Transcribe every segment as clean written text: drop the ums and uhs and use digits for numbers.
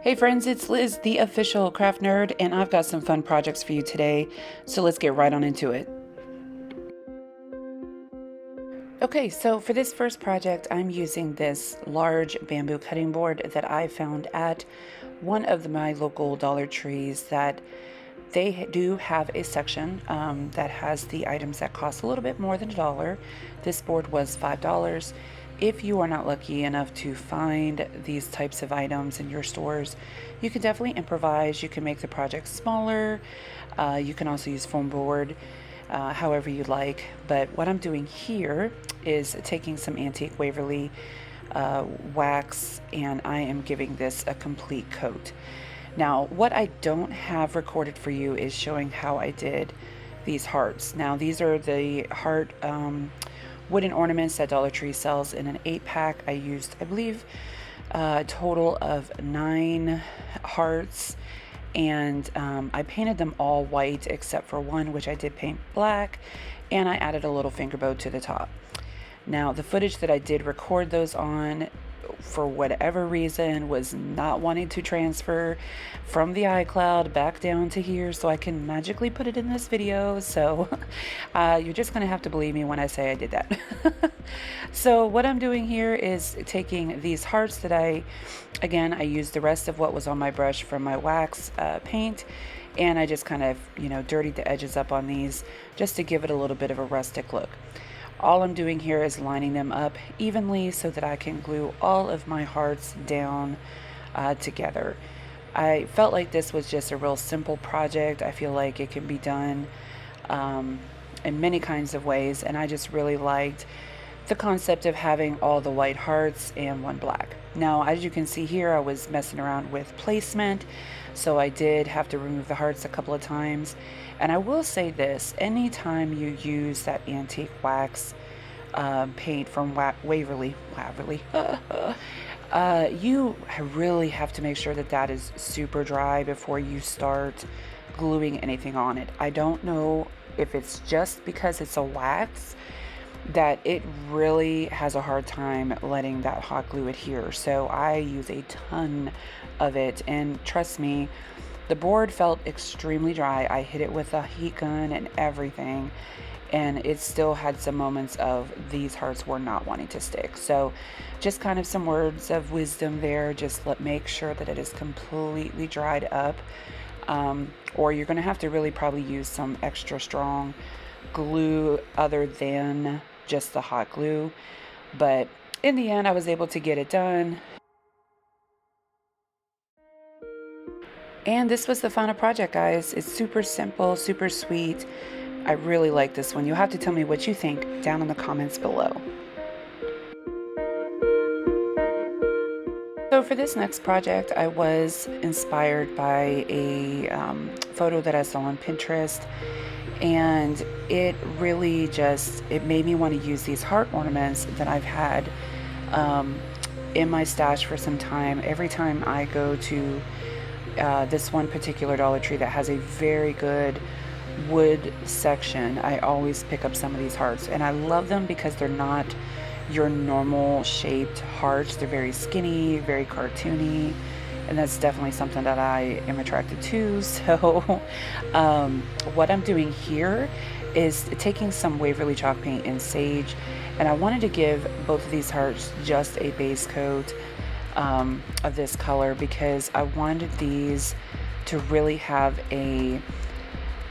Hey friends, it's Liz, the official craft nerd, and I've got some fun projects for you today, so let's get right on into it. Okay, so for this first project, I'm using this large bamboo cutting board that I found at one of my local Dollar Trees that they do have a section that has the items that cost a little bit more than $1. This board was $5. If you are not lucky enough to find these types of items in your stores, you can definitely improvise. You can make the project smaller. You can also use foam board, however you like. But what I'm doing here is taking some antique Waverly wax, and I am giving this a complete coat. Now, what I don't have recorded for you is showing how I did these hearts. Now, these are the heart wooden ornaments that Dollar Tree sells in an 8-pack. I used, I believe, a total of 9 hearts, and I painted them all white except for one, which I did paint black, and I added a little finger bow to the top. Now, the footage that I did record those on, for whatever reason, was not wanting to transfer from the iCloud back down to here so I can magically put it in this video. So you're just gonna have to believe me when I say I did that. So what I'm doing here is taking these hearts that I used the rest of what was on my brush from my wax paint, and I just kind of, dirtied the edges up on these just to give it a little bit of a rustic look. All I'm doing here is lining them up evenly so that I can glue all of my hearts down together. I felt like this was just a real simple project. I feel like it can be done in many kinds of ways, and I just really liked the concept of having all the white hearts and one black. Now, as you can see here, I was messing around with placement, so I did have to remove the hearts a couple of times. And I will say this, anytime you use that antique wax paint from Waverly, you really have to make sure that that is super dry before you start gluing anything on it. I don't know if it's just because it's a wax that it really has a hard time letting that hot glue adhere. So I use a ton of it, and trust me, the board felt extremely dry. I hit it with a heat gun and everything, and it still had some moments of these hearts were not wanting to stick. So just kind of some words of wisdom there. Just make sure that it is completely dried up, or you're going to have to really probably use some extra strong glue other than just the hot glue. But in the end, I was able to get it done. And this was the final project, guys. It's super simple, super sweet. I really like this one. You'll have to tell me what you think down in the comments below. So for this next project, I was inspired by a photo that I saw on Pinterest, and it really it made me want to use these heart ornaments that I've had in my stash for some time. Every time I go to this one particular Dollar Tree that has a very good wood section, I always pick up some of these hearts, and I love them because they're not your normal shaped hearts. They're very skinny, very cartoony, and that's definitely something that I am attracted to. So what I'm doing here is taking some Waverly chalk paint and sage, and I wanted to give both of these hearts just a base coat of this color because I wanted these to really have a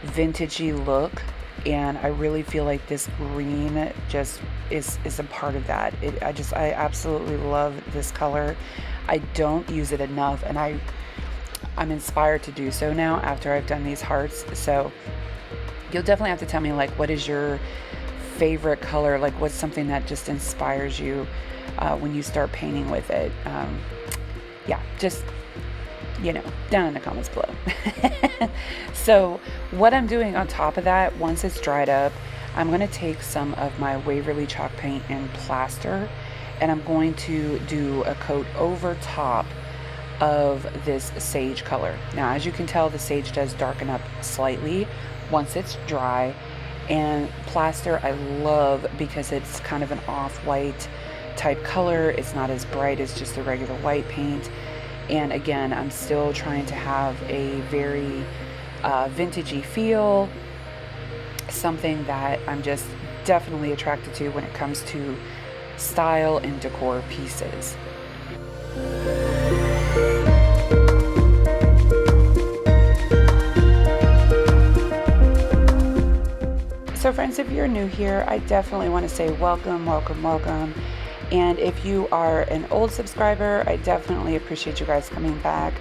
vintagey look, and I really feel like this green just is a part of that. I absolutely love this color. I don't use it enough, and I'm inspired to do so now after I've done these hearts. So you'll definitely have to tell me, like, what is your favorite color? Like, what's something that just inspires you when you start painting with it? Yeah, just down in the comments below. So what I'm doing on top of that, once it's dried up, I'm going to take some of my Waverly chalk paint and plaster, and I'm going to do a coat over top of this sage color. Now, as you can tell, the sage does darken up slightly once it's dry, and plaster I love because it's kind of an off-white type color. It's not as bright as just the regular white paint, And again, I'm still trying to have a very vintagey feel, something that I'm just definitely attracted to when it comes to style and decor pieces. So friends, if you're new here, I definitely want to say welcome, welcome, welcome. And if you are an old subscriber, I definitely appreciate you guys coming back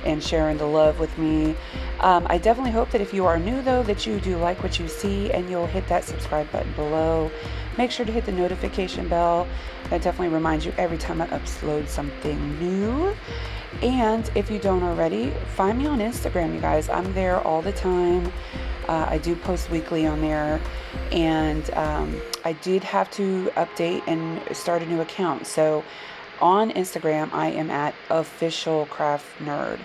and sharing the love with me. I definitely hope that if you are new though, that you do like what you see and you'll hit that subscribe button below. Make sure to hit the notification bell. That definitely reminds you every time I upload something new. And if you don't already, find me on Instagram, you guys. I'm there all the time. I do post weekly on there, and I did have to update and start a new account. So on Instagram, I am at Official Craft Nerd,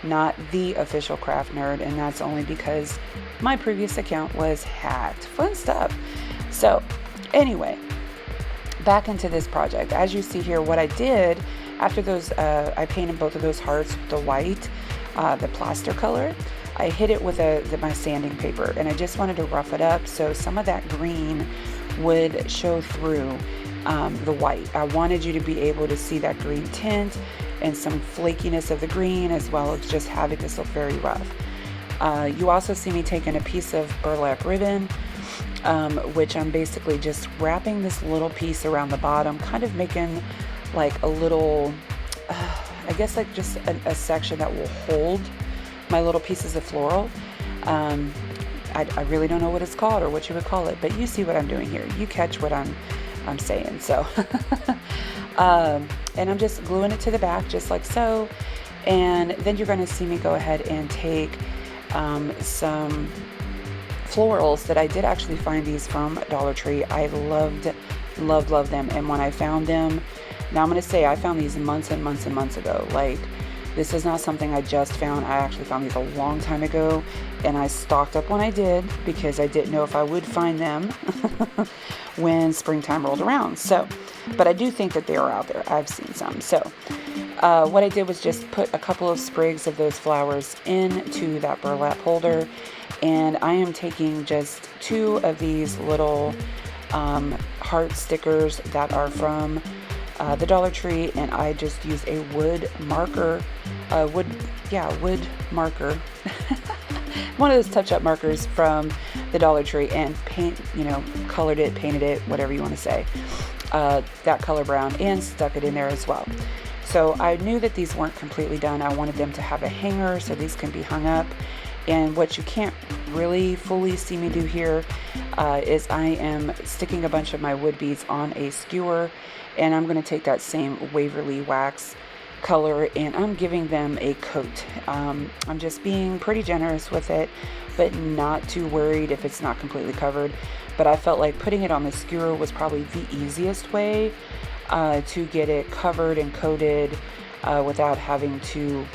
not The Official Craft Nerd, and that's only because my previous account was hacked. Fun stuff. So anyway, back into this project. As you see here, what I did after those, I painted both of those hearts with the white, the plaster color. I hit it with my sanding paper, and I just wanted to rough it up so some of that green would show through the white. I wanted you to be able to see that green tint and some flakiness of the green, as well as just having this look very rough. You also see me taking a piece of burlap ribbon, which I'm basically just wrapping this little piece around the bottom, kind of making like a little, I guess like just a section that will hold my little pieces of floral. I really don't know what it's called or what you would call it, but you see what I'm doing here. You catch what I'm saying. So, and I'm just gluing it to the back just like so. And then you're going to see me go ahead and take some florals that I did actually find these from Dollar Tree. I loved them. And when I found them, now I'm going to say I found these months and months and months ago. Like, this is not something I just found. I actually found these a long time ago, and I stocked up when I did because I didn't know if I would find them when springtime rolled around. So, but I do think that they are out there. I've seen some. So what I did was just put a couple of sprigs of those flowers into that burlap holder, and I am taking just 2 of these little heart stickers that are from the Dollar Tree, and I just used a wood marker, wood marker, one of those touch-up markers from the Dollar Tree, and colored it, painted it, whatever you want to say, that color brown, and stuck it in there as well. So I knew that these weren't completely done. I wanted them to have a hanger so these can be hung up. And what you can't really fully see me do here is I am sticking a bunch of my wood beads on a skewer, and I'm going to take that same Waverly wax color and I'm giving them a coat. I'm just being pretty generous with it, but not too worried if it's not completely covered. But I felt like putting it on the skewer was probably the easiest way to get it covered and coated without having to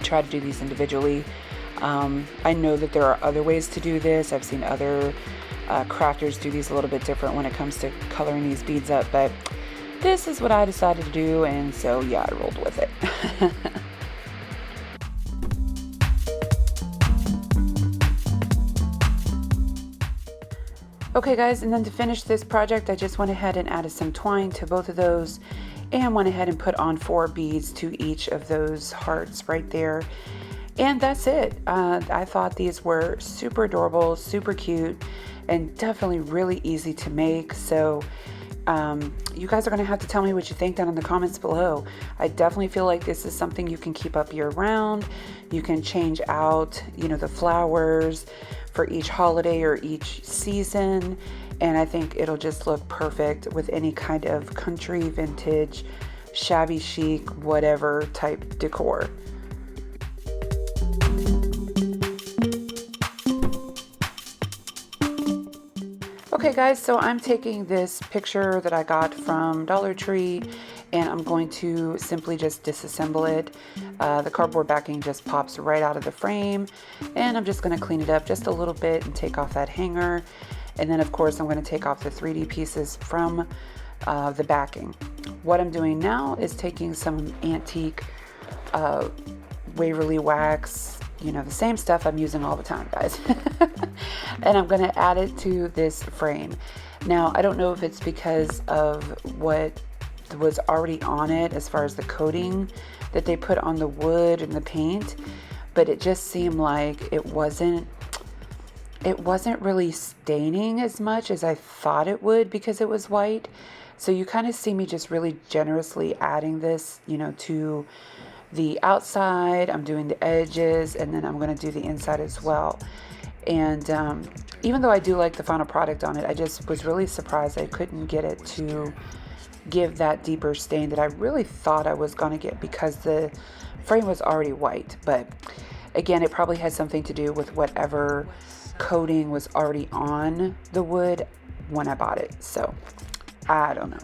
try to do these individually. I know that there are other ways to do this. I've seen other crafters do these a little bit different when it comes to coloring these beads up, but this is what I decided to do, and so yeah, I rolled with it. Okay guys, and then to finish this project, I just went ahead and added some twine to both of those and went ahead and put on 4 beads to each of those hearts right there. And that's it. I thought these were super adorable, super cute, and definitely really easy to make. So you guys are going to have to tell me what you think down in the comments below. I definitely feel like this is something you can keep up year round. You can change out, the flowers for each holiday or each season. And I think it'll just look perfect with any kind of country, vintage, shabby chic, whatever type decor. Okay guys, so I'm taking this picture that I got from Dollar Tree and I'm going to simply just disassemble it. The cardboard backing just pops right out of the frame, and I'm just going to clean it up just a little bit and take off that hanger. And then of course I'm going to take off the 3D pieces from the backing. What I'm doing now is taking some antique uh, Waverly wax, you know, the same stuff I'm using all the time, guys. And I'm going to add it to this frame. Now, I don't know if it's because of what was already on it as far as the coating that they put on the wood and the paint, but it just seemed like it wasn't really staining as much as I thought it would because it was white. So you kind of see me just really generously adding this, you know, to the outside. I'm doing the edges, and then I'm going to do the inside as well. And even though I do like the final product on it, I just was really surprised I couldn't get it to give that deeper stain that I really thought I was going to get because the frame was already white. But again, it probably has something to do with whatever coating was already on the wood when I bought it. So I don't know.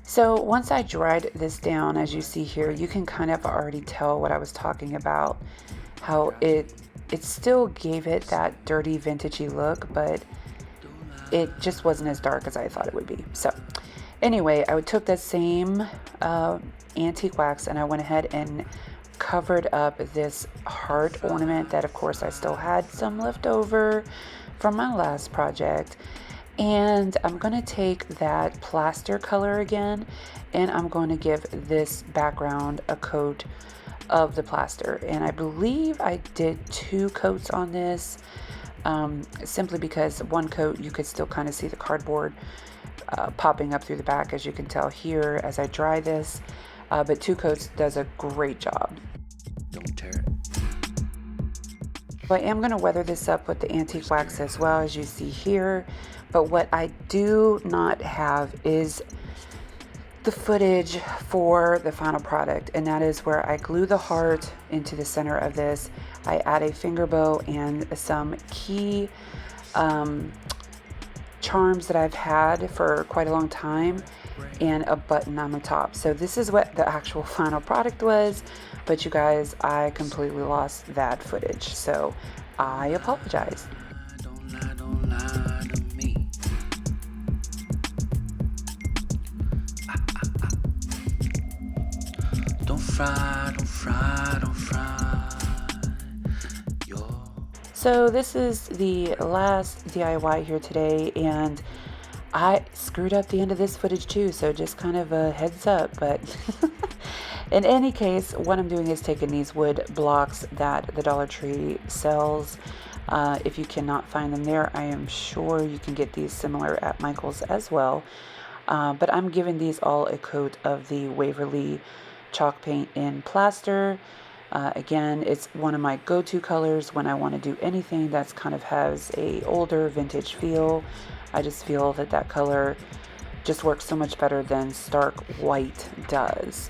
So once I dried this down, as you see here, you can kind of already tell what I was talking about, how it still gave it that dirty vintagey look, but it just wasn't as dark as I thought it would be. So anyway, I took that same antique wax and I went ahead and covered up this heart ornament that of course I still had some left over from my last project. And I'm going to take that plaster color again, and I'm going to give this background a coat of the plaster. And I believe I did 2 coats on this, simply because one coat you could still kind of see the cardboard popping up through the back, as you can tell here as I dry this. But 2 coats does a great job. Don't tear it. So I am going to weather this up with the antique wax as well, as you see here. But what I do not have is the footage for the final product, and that is where I glue the heart into the center of this. I add a finger bow and some key charms that I've had for quite a long time, and a button on the top. So this is what the actual final product was, but you guys, I completely lost that footage, so I apologize. Don't fry. So this is the last DIY here today, and I screwed up the end of this footage too, so just kind of a heads up. But in any case, what I'm doing is taking these wood blocks that the Dollar Tree sells. If you cannot find them there, I am sure you can get these similar at Michael's as well. But I'm giving these all a coat of the Waverly chalk paint in plaster. Again, it's one of my go-to colors when I want to do anything that's kind of has a older vintage feel. I just feel that that color just works so much better than stark white does.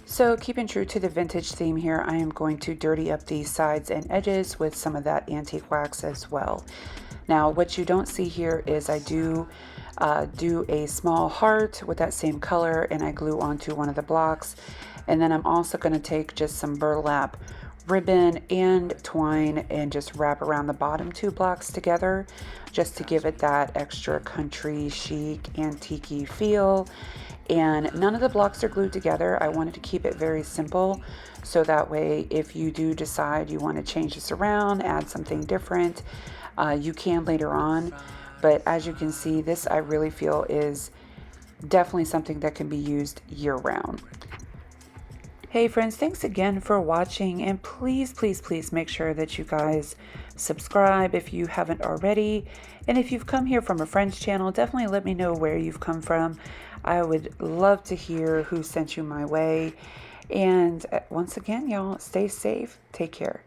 So keeping true to the vintage theme here, I am going to dirty up the sides and edges with some of that antique wax as well. Now, what you don't see here is I do a small heart with that same color, and I glue onto one of the blocks. And then I'm also going to take just some burlap ribbon and twine and just wrap around the bottom 2 blocks together, just to give it that extra country chic antique-y feel. And none of the blocks are glued together. I wanted to keep it very simple, so that way if you do decide you want to change this around, add something different, you can later on. But as you can see, this I really feel is definitely something that can be used year-round. Hey friends, thanks again for watching, and please make sure that you guys subscribe if you haven't already. And if you've come here from a friend's channel, definitely let me know where you've come from. I would love to hear who sent you my way. And once again, y'all, stay safe, take care.